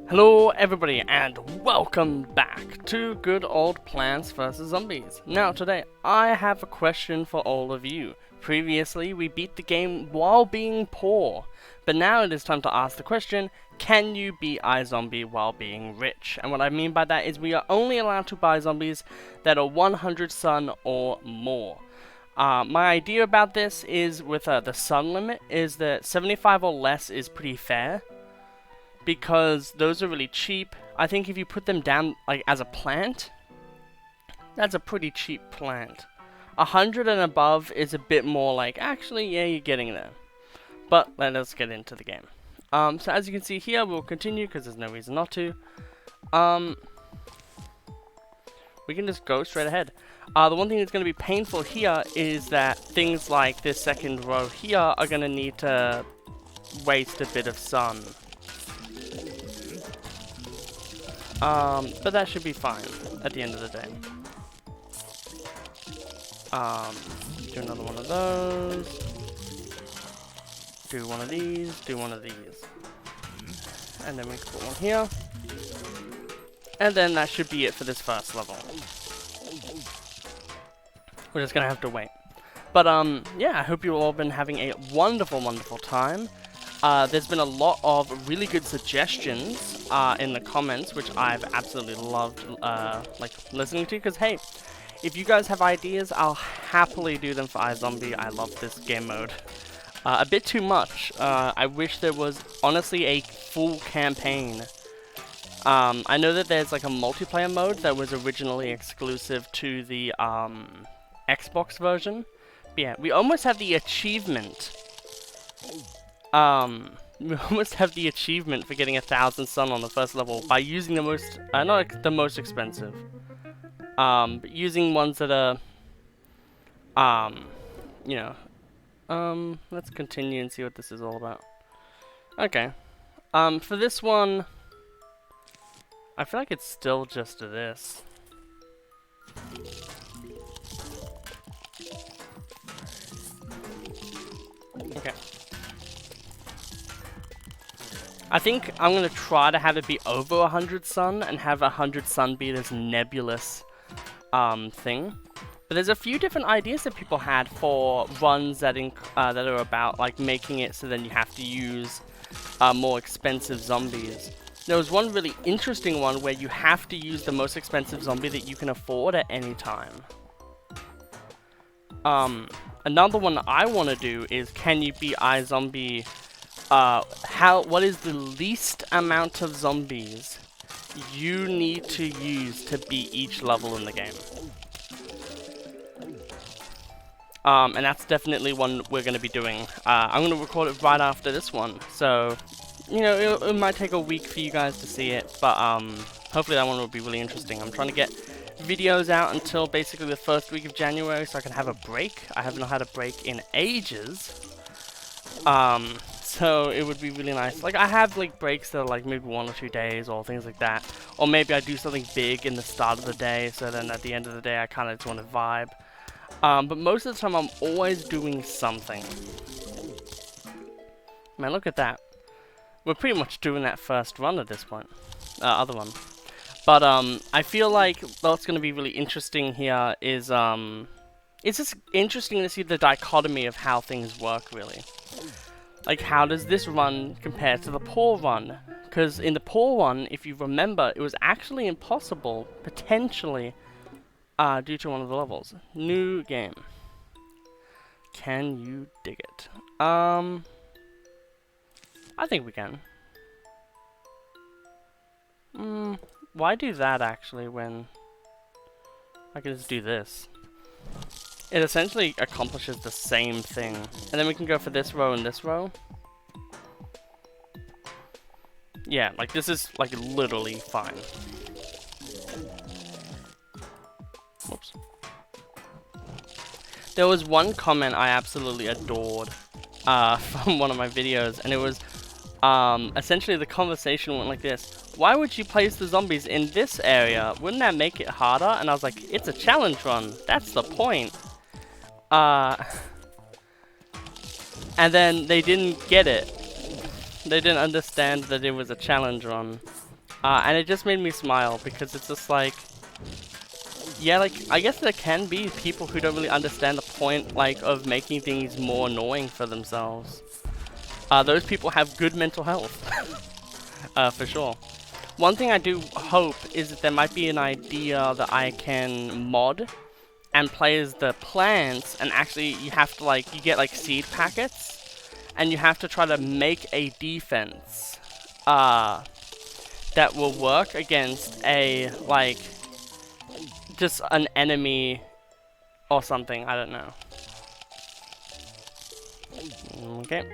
Hello everybody and welcome back to good old Plants vs Zombies. Now today I have a question for all of you. Previously we beat the game while being poor, but now it is time to ask the question, can you beat iZombie while being rich? And what I mean by that is we are only allowed to buy zombies that are 100 sun or more. My idea about this is with the sun limit is that 75 or less is pretty fair, because those are really cheap. I think if you put them down like as a plant, that's a pretty cheap plant. 100 and above is a bit more like, actually, yeah, you're getting there. But let us get into the game. So as you can see here, we'll continue because there's no reason not to. We can just go straight ahead. The one thing that's going to be painful here is that things like this second row here are going to need to waste a bit of sun. But that should be fine at the end of the day. Do another one of those. Do one of these, do one of these. And then we can put one here. And then that should be it for this first level. We're just gonna have to wait. But, yeah, I hope you've all been having a wonderful, wonderful time. There's been a lot of really good suggestions in the comments, which I've absolutely loved like listening to, because hey, if you guys have ideas, I'll happily do them for iZombie. I love this game mode. A bit too much. I wish there was honestly a full campaign. I know that there's like a multiplayer mode that was originally exclusive to the Xbox version. But yeah, we almost have the achievement. We almost have the achievement for getting 1,000 sun on the first level by using the most, not the most expensive, but using ones that are, you know, let's continue and see what this is all about. Okay, for this one, I feel like it's still just this. Okay. I think I'm going to try to have it be over 100 sun and have 100 sun be this nebulous thing. But there's a few different ideas that people had for runs that that are about like making it so then you have to use more expensive zombies. There was one really interesting one where you have to use the most expensive zombie that you can afford at any time. Another one I want to do is, can you beat iZombie? What is the least amount of zombies you need to use to beat each level in the game? And that's definitely one we're going to be doing. I'm going to record it right after this one, so, you know, it might take a week for you guys to see it, but hopefully that one will be really interesting. I'm trying to get videos out until basically the first week of January so I can have a break. I haven't had a break in ages. So it would be really nice. Like, I have like breaks that are like maybe 1 or 2 days or things like that. Or maybe I do something big in the start of the day, so then at the end of the day I kind of just want to vibe. But most of the time I'm always doing something. Man, look at that. We're pretty much doing that first run at this point. Other one. But I feel like what's going to be really interesting here is it's just interesting to see the dichotomy of how things work, really. Like, how does this run compare to the poor run? Because in the poor one, if you remember, it was actually impossible, potentially, due to one of the levels. New game. Can you dig it? I think we can. Why do that, actually, when I can just do this? It essentially accomplishes the same thing. And then we can go for this row and this row. Yeah, like this is like literally fine. Whoops. There was one comment I absolutely adored from one of my videos, and it was essentially the conversation went like this. Why would you place the zombies in this area? Wouldn't that make it harder? And I was like, it's a challenge run. That's the point. And then they didn't get it. They didn't understand that it was a challenge run. And it just made me smile because it's just like, yeah, like, I guess there can be people who don't really understand the point, like, of making things more annoying for themselves. Those people have good mental health. For sure. One thing I do hope is that there might be an idea that I can mod and play as the plants, and actually you have to, like, you get, like, seed packets, and you have to try to make a defense, that will work against a, like, just an enemy or something, I don't know. Okay.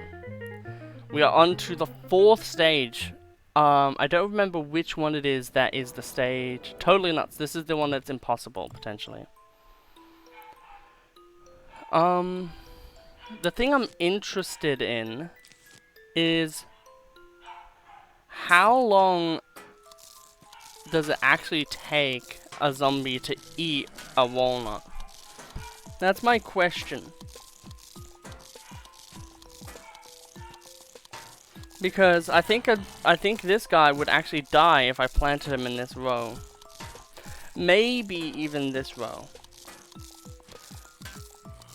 We are on to the 4th stage. I don't remember which one it is that is the stage. Totally nuts. This is the one that's impossible, potentially. The thing I'm interested in is how long does it actually take a zombie to eat a walnut? That's my question. Because I think this guy would actually die if I planted him in this row. Maybe even this row.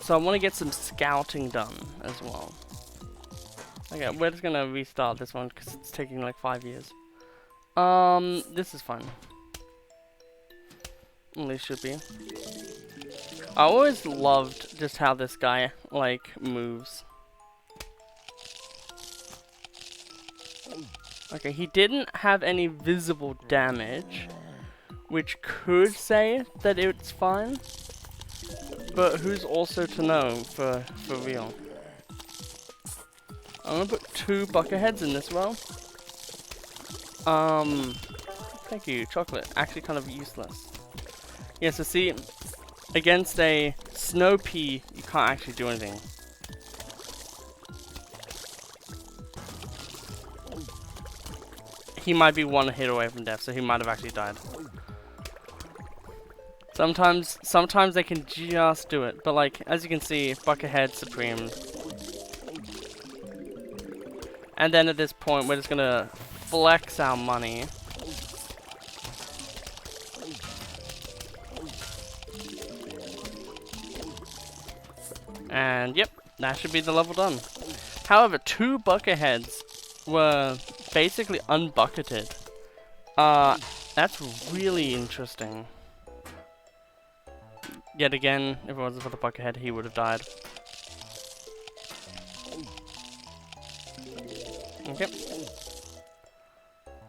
So I want to get some scouting done as well. Okay, we're just gonna restart this one because it's taking like 5 years. This is fun. At least should be. I always loved just how this guy, like, moves. Okay, he didn't have any visible damage, which could say that it's fine. But who's also to know for real? I'm gonna put 2 bucketheads in this row. Thank you, chocolate. Actually kind of useless. Yeah, so see, against a snow pea, you can't actually do anything. He might be 1 hit away from death, so he might have actually died. Sometimes they can just do it, but like, as you can see, buckethead supreme. And then at this point, we're just gonna flex our money. And yep, that should be the level done. However, 2 bucketheads were basically unbucketed. That's really interesting. Yet again, if it wasn't for the buckethead, he would have died. Okay.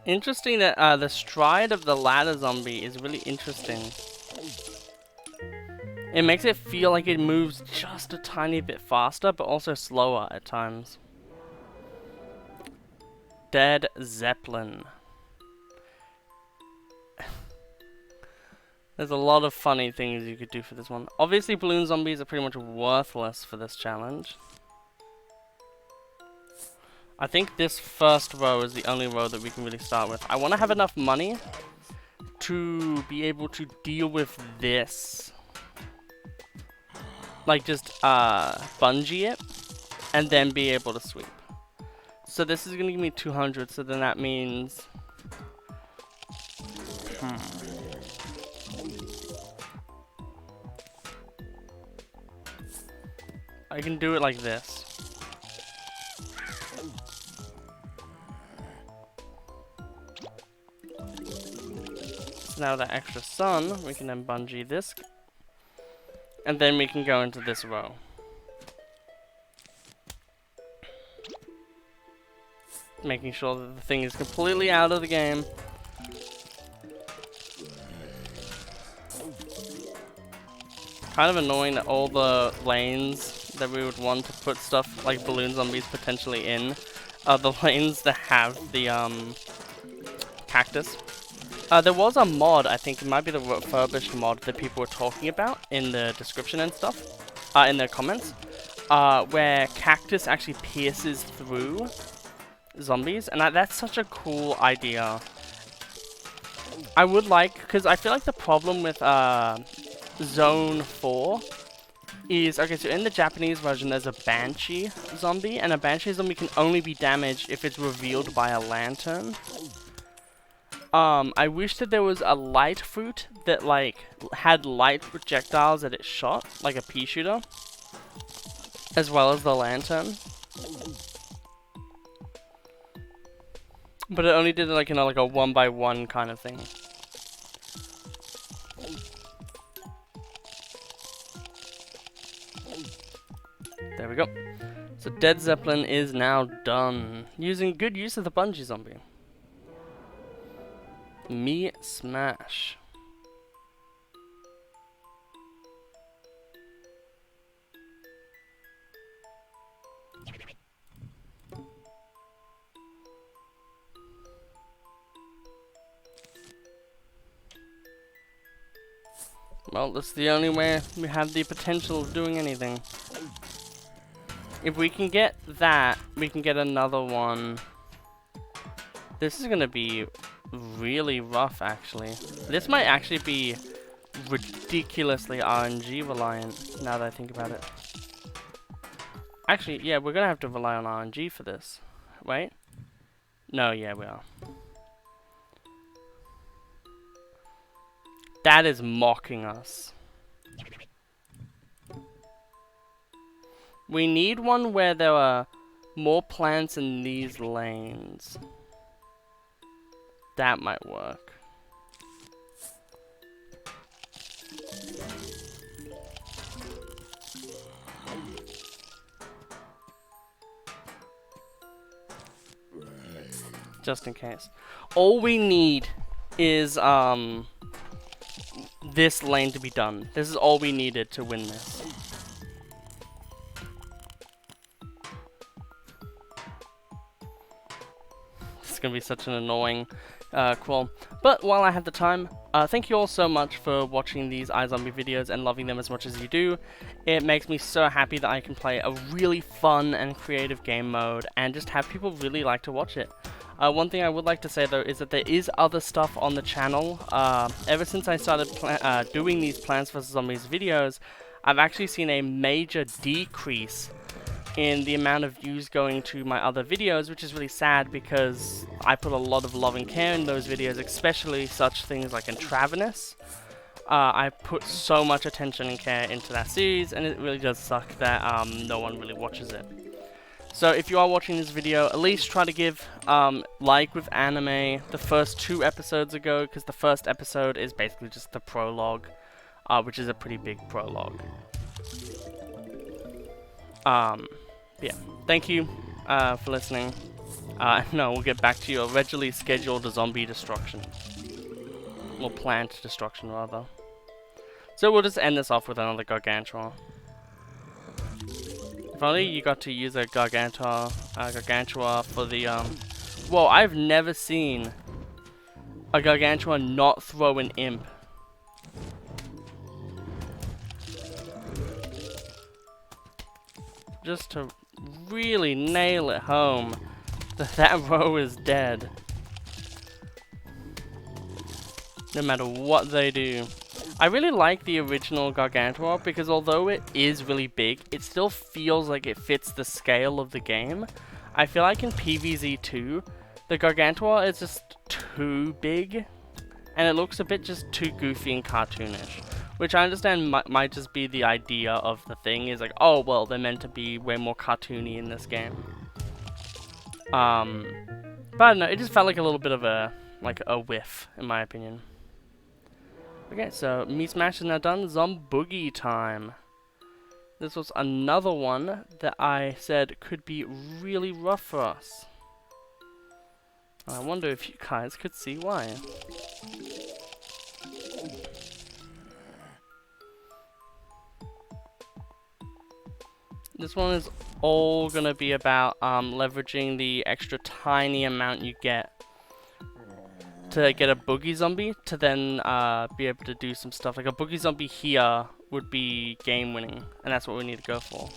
Interesting that the stride of the ladder zombie is really interesting. It makes it feel like it moves just a tiny bit faster, but also slower at times. Dead Zeppelin. There's a lot of funny things you could do for this one. Obviously, balloon zombies are pretty much worthless for this challenge. I think this first row is the only row that we can really start with. I want to have enough money to be able to deal with this. Like, just bungee it, and then be able to sweep. So this is going to give me 200, so then that means... I can do it like this. So now that extra sun, we can then bungee this. And then we can go into this row. Making sure that the thing is completely out of the game. Kind of annoying that all the lanes that we would want to put stuff like balloon zombies potentially in are the lanes that have the cactus. There was a mod, I think it might be the refurbished mod that people were talking about in the description and stuff, in the comments, where cactus actually pierces through zombies, and that's such a cool idea. I would like, because I feel like the problem with Zone 4 is, okay, so in the Japanese version there's a Banshee zombie, and a Banshee zombie can only be damaged if it's revealed by a lantern. I wish that there was a light fruit that like had light projectiles that it shot, like a pea shooter, as well as the lantern. But it only did like, you know, like a 1x1 kind of thing. There we go. So Dead Zeppelin is now done. Using good use of the bungee zombie. Me smash. Well, that's the only way we have the potential of doing anything. If we can get that, we can get another one. This is gonna be really rough, actually. This might actually be ridiculously RNG reliant, now that I think about it. Actually, yeah, we're gonna have to rely on RNG for this. Right? No, yeah, we are. That is mocking us. We need one where there are more plants in these lanes. That might work. Just in case. All we need is this lane to be done. This is all we needed to win this. This is gonna be such an annoying crawl. But while I have the time, thank you all so much for watching these iZombie videos and loving them as much as you do. It makes me so happy that I can play a really fun and creative game mode and just have people really like to watch it. One thing I would like to say though is that there is other stuff on the channel. Ever since I started doing these Plants vs Zombies videos, I've actually seen a major decrease in the amount of views going to my other videos, which is really sad because I put a lot of love and care in those videos, especially such things like Intravenous. I put so much attention and care into that series, and it really does suck that no one really watches it. So if you are watching this video, at least try to give, like with anime, the first 2 episodes ago, because the first episode is basically just the prologue, which is a pretty big prologue. Yeah, thank you for listening. No, we'll get back to your regularly scheduled zombie destruction. Or plant destruction, rather. So we'll just end this off with another Gargantua. If only you got to use a Gargantua for the, Whoa, I've never seen a Gargantua not throw an imp. Just to really nail it home that that row is dead. No matter what they do. I really like the original Gargantua because although it is really big, it still feels like it fits the scale of the game. I feel like in PvZ2, the Gargantua is just too big, and it looks a bit just too goofy and cartoonish. Which I understand might just be the idea of the thing, is like, oh well, they're meant to be way more cartoony in this game. But I don't know, it just felt like a little bit of a whiff, in my opinion. Okay, so Me Smash is now done. Zomboogie time. This was another one that I said could be really rough for us. I wonder if you guys could see why. This one is all gonna be about leveraging the extra tiny amount you get to get a boogie zombie to then be able to do some stuff. Like a boogie zombie here would be game winning, and that's what we need to go for.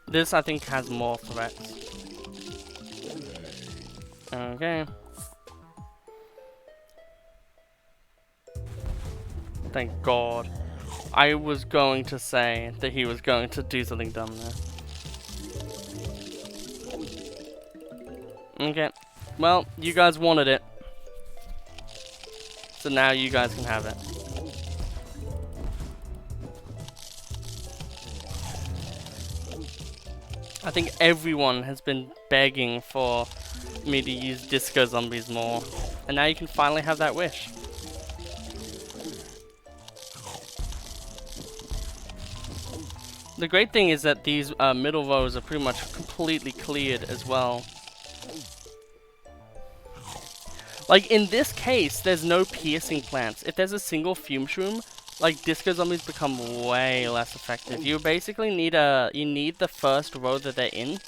This I think has more threats. Okay. Thank God. I was going to say that he was going to do something dumb there. Okay. Well, you guys wanted it. So now you guys can have it. I think everyone has been begging for me to use disco zombies more. And now you can finally have that wish. The great thing is that these middle rows are pretty much completely cleared as well. Like in this case, there's no piercing plants. If there's a single fume shroom, like disco zombies become way less effective. You basically need the first row that they're in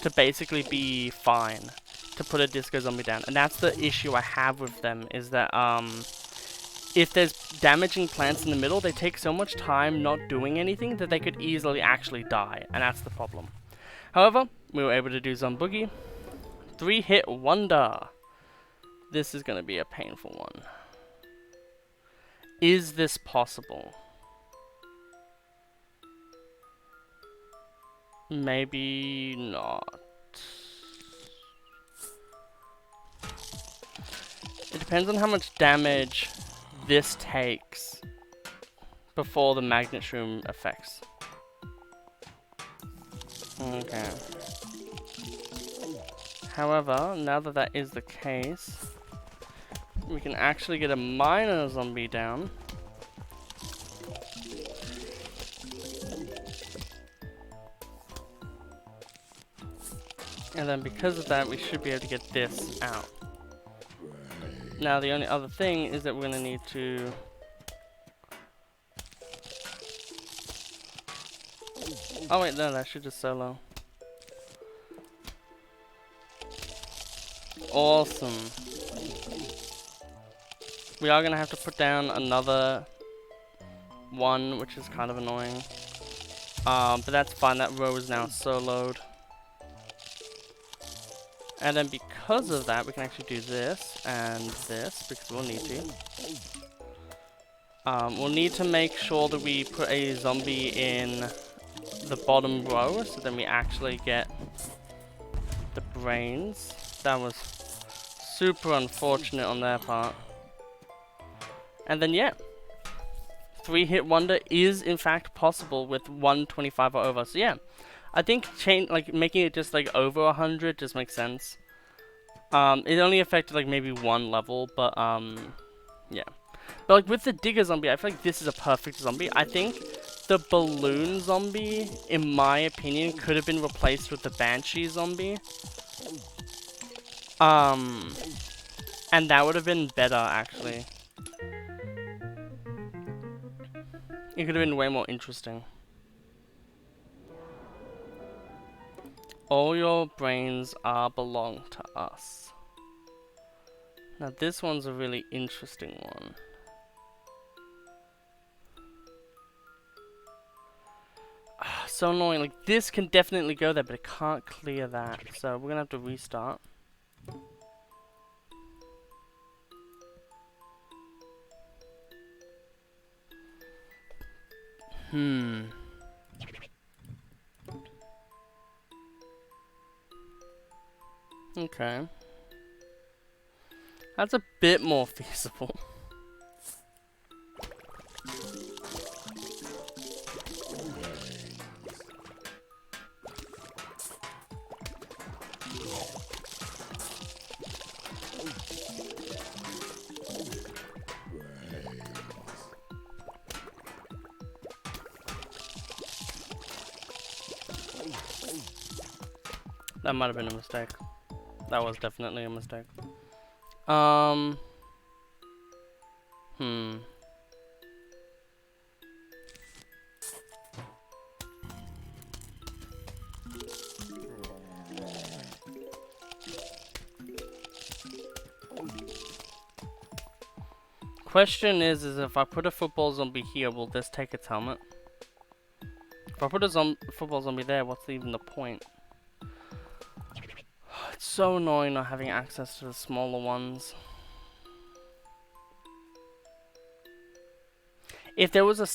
to basically be fine to put a disco zombie down. And that's the issue I have with them, is that if there's damaging plants in the middle, they take so much time not doing anything that they could easily actually die, and that's the problem. However, we were able to do Zomboogie. 3-hit wonder. This is going to be a painful one. Is this possible? Maybe not. It depends on how much damage this takes before the magnet shroom effects. Okay. However, now that that is the case, we can actually get a minor zombie down. And then because of that, we should be able to get this out. Now the only other thing is that we're going to need to... Oh wait, no, that should just solo. Awesome. We are going to have to put down another one, which is kind of annoying. But that's fine, that row is now soloed. And then because of that, we can actually do this and this, because we'll need to. We'll need to make sure that we put a zombie in the bottom row, so then we actually get the brains. That was super unfortunate on their part. And then yeah, 3-hit wonder is in fact possible with 125 or over. So yeah, I think making it just like over 100 just makes sense. It only affected like maybe one level, but yeah. But like with the digger zombie, I feel like this is a perfect zombie. I think the balloon zombie, in my opinion, could have been replaced with the banshee zombie. And that would have been better actually. It could have been way more interesting. All your brains belong to us. Now this one's a really interesting one. So annoying, like this can definitely go there, but it can't clear that. So we're gonna have to restart. Okay. That's a bit more feasible. That might have been a mistake. That was definitely a mistake. Question is if I put a football zombie here, will this take its helmet? If I put a football zombie there, what's even the point? It's so annoying not having access to the smaller ones. if there was a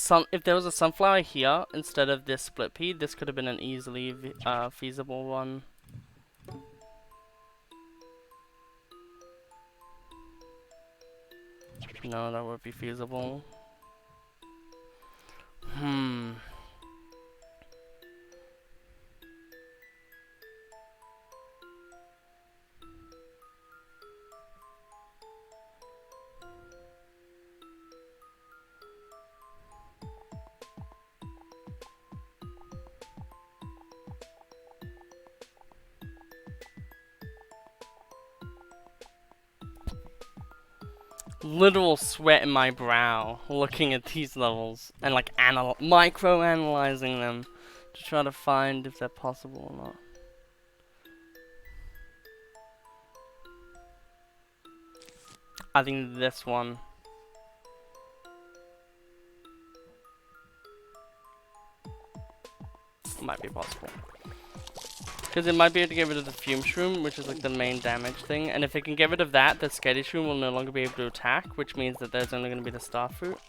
sunflower here instead of this split pea, this could have been an easily feasible one. No, that would be feasible. Literal sweat in my brow looking at these levels and like micro-analyzing them to try to find if they're possible or not. I think this one might be possible. Because it might be able to get rid of the fume shroom, which is like the main damage thing. And if it can get rid of that, the sketty shroom will no longer be able to attack, which means that there's only going to be the star fruit.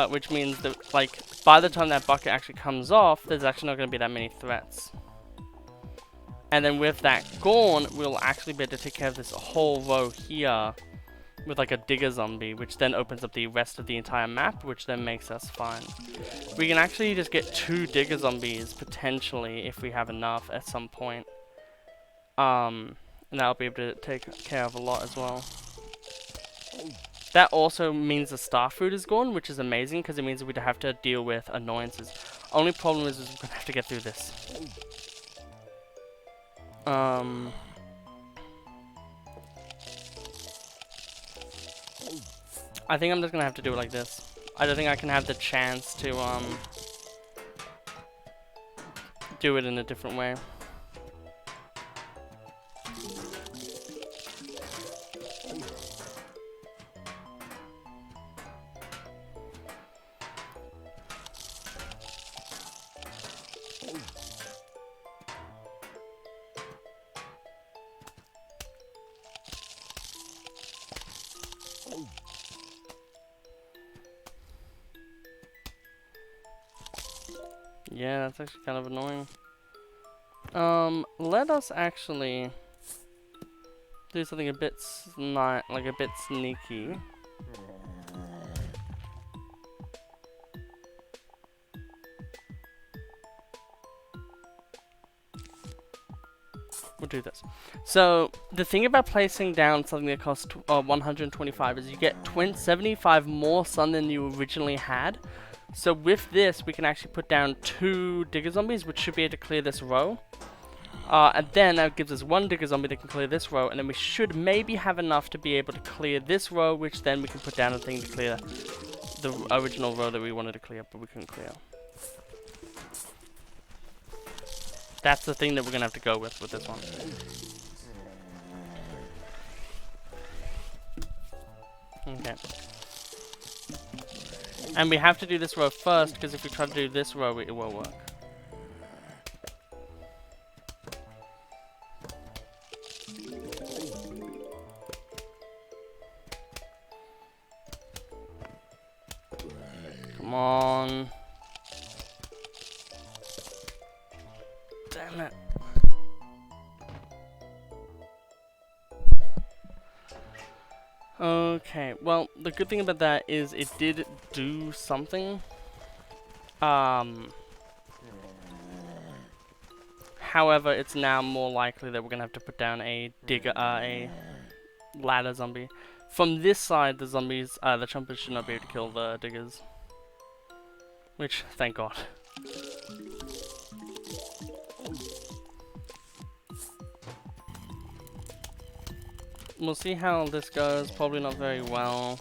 Which means that, like, by the time that bucket actually comes off, there's actually not going to be that many threats. And then with that gone, we'll actually be able to take care of this whole row here with like a digger zombie, which then opens up the rest of the entire map, which then makes us fine. We can actually just get 2 digger zombies potentially if we have enough at some point. And that'll be able to take care of a lot as well. That also means the star fruit is gone, which is amazing because it means we'd have to deal with annoyances. Only problem is we're gonna have to get through this. I think I'm just gonna have to do it like this. I don't think I can have the chance to do it in a different way. Yeah, that's actually kind of annoying. Let us actually do something a bit a bit sneaky. We'll do this. So, the thing about placing down something that costs 125 is you get 75 more sun than you originally had. So with this, we can actually put down 2 digger zombies, which should be able to clear this row. And then that gives us 1 digger zombie that can clear this row, and then we should maybe have enough to be able to clear this row, which then we can put down a thing to clear the original row that we wanted to clear, but we couldn't clear. That's the thing that we're going to have to go with this one. Okay. And we have to do this row first, because if we try to do this row, it won't work. Come on. Damn it. Okay, well, the good thing about that is it did do something. However, it's now more likely that we're gonna have to put down a ladder zombie. From this side, the zombies, the chompers should not be able to kill the diggers. Which, thank God. We'll see how this goes, probably not very well.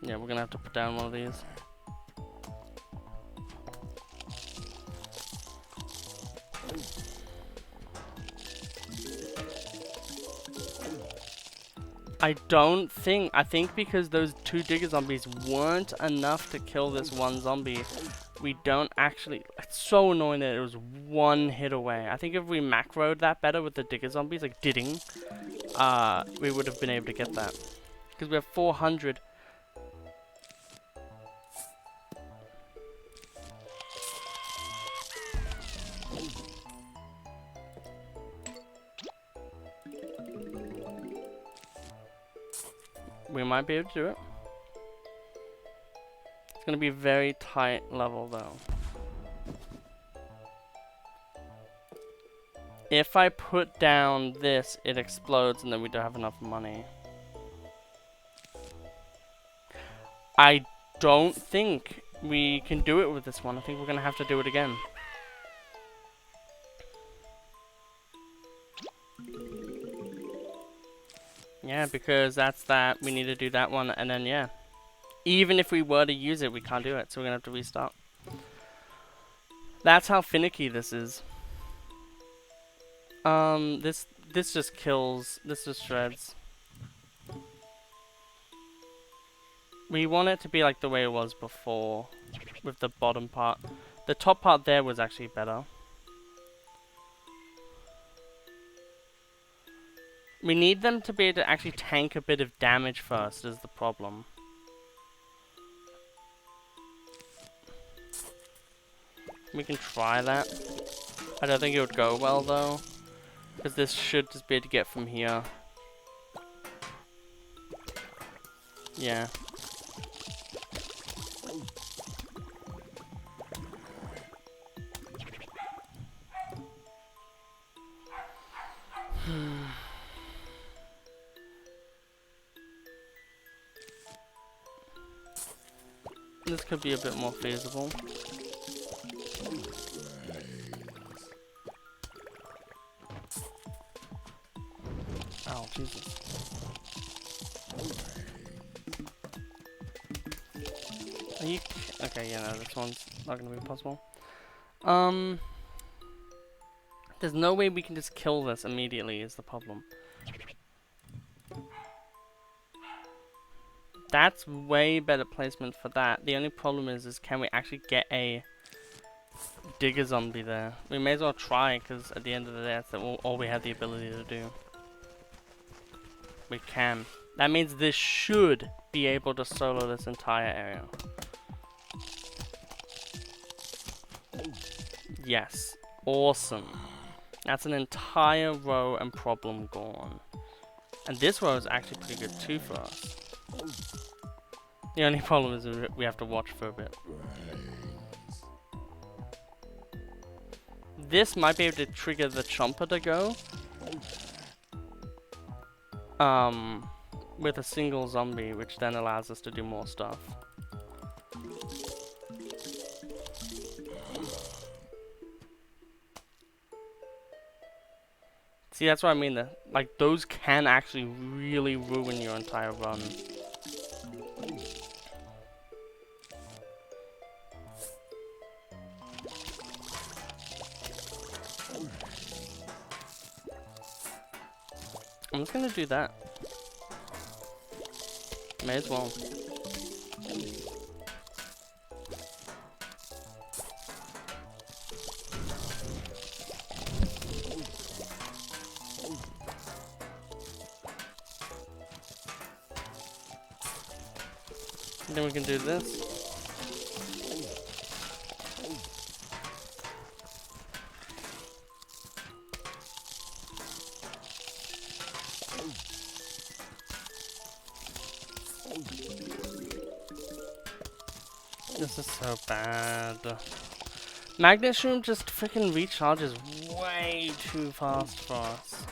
Yeah, we're gonna have to put down one of these. I think because those 2 digger zombies weren't enough to kill this one zombie, we don't actually, it's so annoying that it was 1 hit away. I think if we macroed that better with the digger zombies, like didding, we would have been able to get that. Because we have 400. We might be able to do it. It's going to be a very tight level though. If I put down this, it explodes and then we don't have enough money. I don't think we can do it with this one. I think we're going to have to do it again. Yeah, because that's that. We need to do that one and then yeah. Even if we were to use it, we can't do it. So we're going to have to restart. That's how finicky this is. This just kills. This just shreds. We want it to be like the way it was before, with the bottom part. The top part there was actually better. We need them to be able to actually tank a bit of damage first, is the problem. We can try that. I don't think it would go well though. Because this should just be able to get from here. Yeah. This could be a bit more feasible. Oh, Jesus. Are you... Okay, yeah, no, this one's not gonna be possible. There's no way we can just kill this immediately is the problem. That's way better placement for that. The only problem is can we actually get a digger zombie there? We may as well try, because at the end of the day, that's all we have the ability to do. We can. That means this should be able to solo this entire area. Yes. Awesome. That's an entire row and problem gone. And this row is actually pretty good too for us. The only problem is we have to watch for a bit. This might be able to trigger the chomper to go. With a single zombie, which then allows us to do more stuff. See, that's what I mean. Like, those can actually really ruin your entire run. I'm just gonna do that. May as well. Then we can do this. This is so bad. Magnet Shroom just freaking recharges way too fast for us.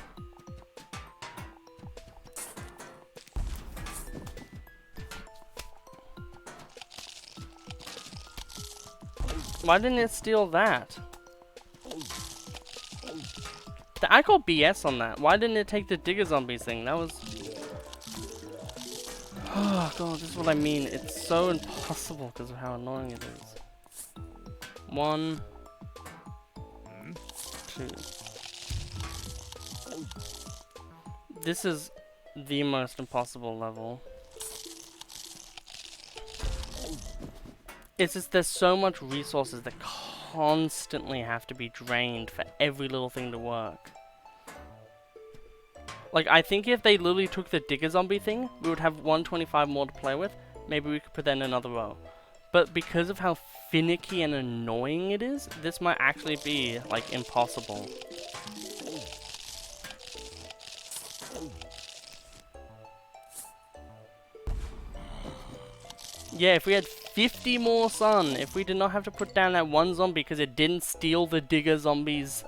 Why didn't it steal that? I call BS on that. Why didn't it take the Digger Zombies thing? That was... Oh god, this is what I mean. It's so impossible because of how annoying it is. 1, 2. This is the most impossible level. It's just there's so much resources that constantly have to be drained for every little thing to work. Like, I think if they literally took the digger zombie thing, we would have 125 more to play with. Maybe we could put that in another row. But because of how finicky and annoying it is, this might actually be, like, impossible. Yeah, if we had 50 more sun, if we did not have to put down that one zombie because it didn't steal the digger zombie's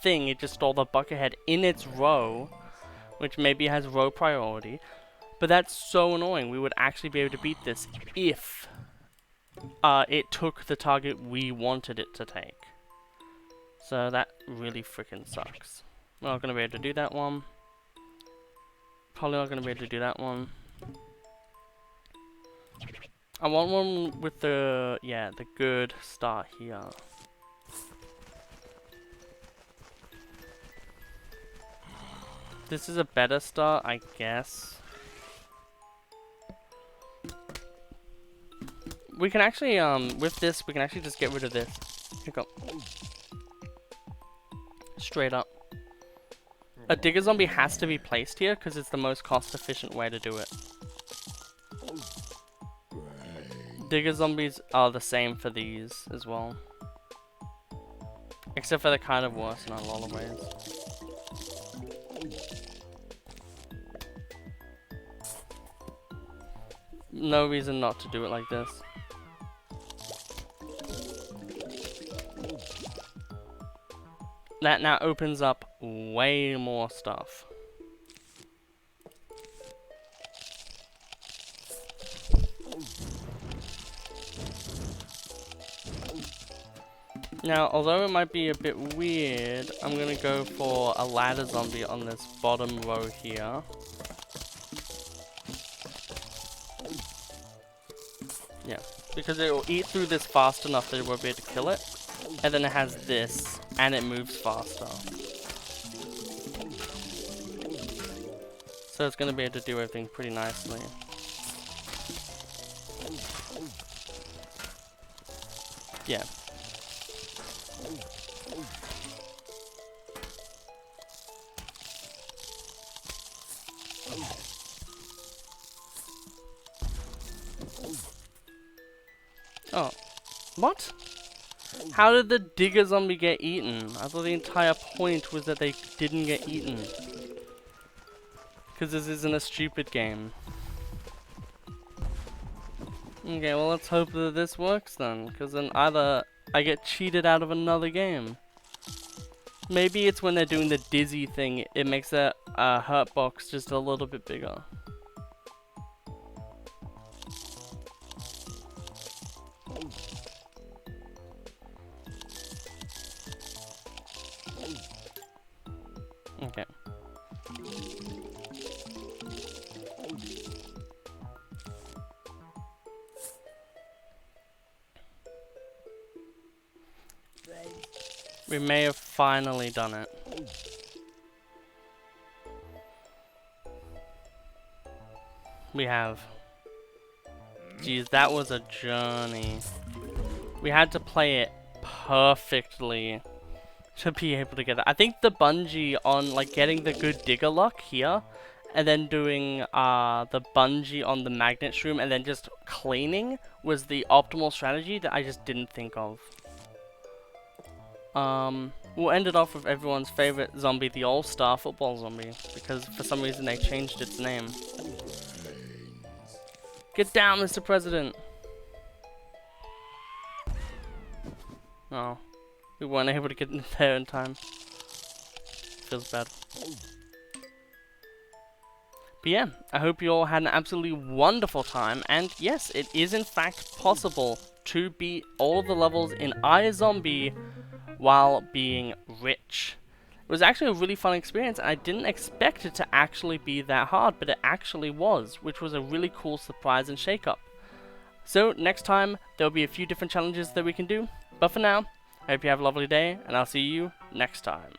thing, it just stole the buckethead in its row, which maybe has row priority. But that's so annoying. We would actually be able to beat this if it took the target we wanted it to take. So that really freaking sucks. We're not going to be able to do that one. Probably not going to be able to do that one. I want one with the, yeah, the good start here. This is a better start, I guess. We can actually, with this, we can actually just get rid of this. Pick up. Straight up. A digger zombie has to be placed here because it's the most cost-efficient way to do it. Digger zombies are the same for these as well. Except for they're kind of worse in a lot of ways. No reason not to do it like this. That now opens up way more stuff. Now, although it might be a bit weird, I'm gonna go for a ladder zombie on this bottom row here. Yeah, because it will eat through this fast enough that it won't be able to kill it. And then it has this, and it moves faster. So it's gonna be able to do everything pretty nicely. Yeah. Oh. What? How did the digger zombie get eaten? I thought the entire point was that they didn't get eaten. Because this isn't a stupid game. Okay, well let's hope that this works then. Because then either I get cheated out of another game. Maybe it's when they're doing the dizzy thing, it makes that hurt box just a little bit bigger. Okay. We may have finally done it. We have. Geez, that was a journey. We had to play it perfectly to be able to get that. I think the bungee on like getting the good digger luck here, and then doing the bungee on the magnet shroom, and then just cleaning was the optimal strategy that I just didn't think of. We'll end it off with everyone's favorite zombie, the All-Star Football Zombie, because for some reason they changed its name. Get down, Mr. President! Oh, we weren't able to get in there in time. Feels bad. But yeah, I hope you all had an absolutely wonderful time, and yes, it is in fact possible to beat all the levels in iZombie while being rich. It was actually a really fun experience, and I didn't expect it to actually be that hard, but it actually was, which was a really cool surprise and shake-up. So next time, there'll be a few different challenges that we can do, but for now, I hope you have a lovely day, and I'll see you next time.